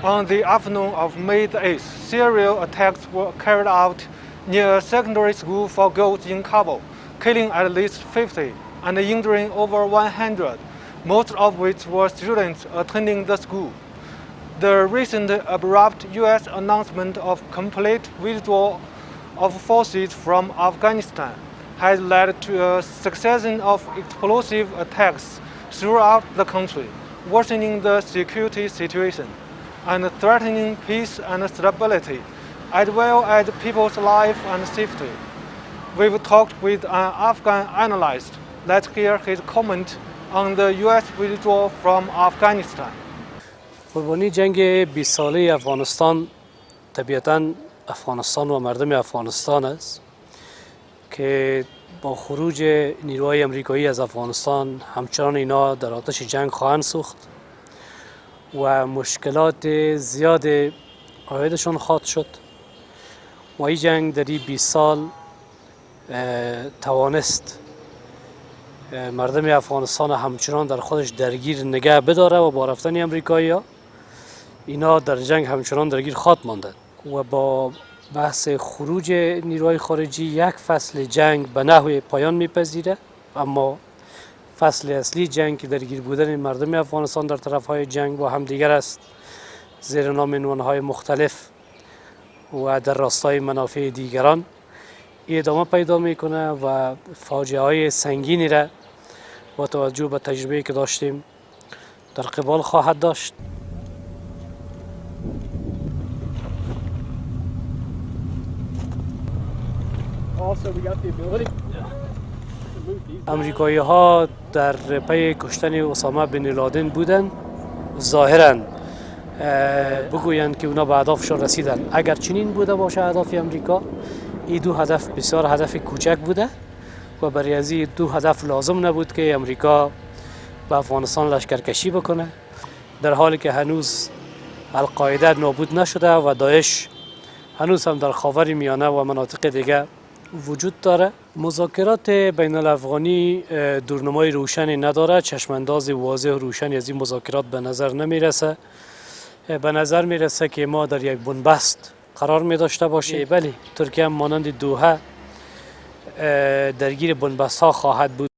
On the afternoon of May the 8th, serial attacks were carried out near a secondary school for girls in Kabul, killing at least 50 and injuring over 100, most of which were students attending the school. The recent abrupt U.S. announcement of complete withdrawal of forces from Afghanistan has led to a succession of explosive attacks throughout the country, worsening the security situation and threatening peace and stability, as well as people's life and safety. We've talked with an Afghan analyst. Let's hear his comment on the U.S. withdrawal from Afghanistan. قربانی جنگ 20 ساله افغانستان طبیعتاً افغانستان و مردم افغانستان است که با خروج نیروهای امریکایی از افغانستان همچنان اینا در آتش جنگ خواهند سوخت و مشکلات زیاد عایدشون خواهد شد و این جنگ در این 20 سال توانست مردم افغانستان همچنان در خودش درگیر نگه بداره و با رفتن امریکایی ها اینا در جنگ همچنان درگیر خواهد ماندند و با بحث خروج نیروهای خارجی یک فصل جنگ به نحو پایان میپذیره، اما فصل اصلی جنگ که درگیر بودن مردم افغانستان در طرفهای جنگ با همدیگر است، زیر نام عنوانهای مختلف و در راستای منافع دیگران ادامه پیدا میکنه و فاجعه های سنگینی را با توجه به تجربه‌ای که داشتیم در قبال خواهد داشت. امریکایی ها در پی کشتن اسامه بن لادن بودند، ظاهراً بگویند که اونا به هدفشون رسیدن. اگر چنین بوده باشه هدف امریکا، این دو هدف بسیار هدف کوچک بوده و برای از این دو هدف لازم نبود که امریکا به افغانستان لشکرکشی بکنه، در حالی که هنوز القاعده نابود نشده و داعش هنوز هم در خاور میانه و مناطق دیگه وجود داره. مذاکرات بین الافغانی دورنمای روشنی نداره، چشمانداز واضح و روشنی از این مذاکرات به نظر نمیرسه. به نظر میرسه که ما در یک بنبست قرار می داشته باشیم. بله، ترکیه هم مانند دوحه درگیر بنبست ها خواهد بود.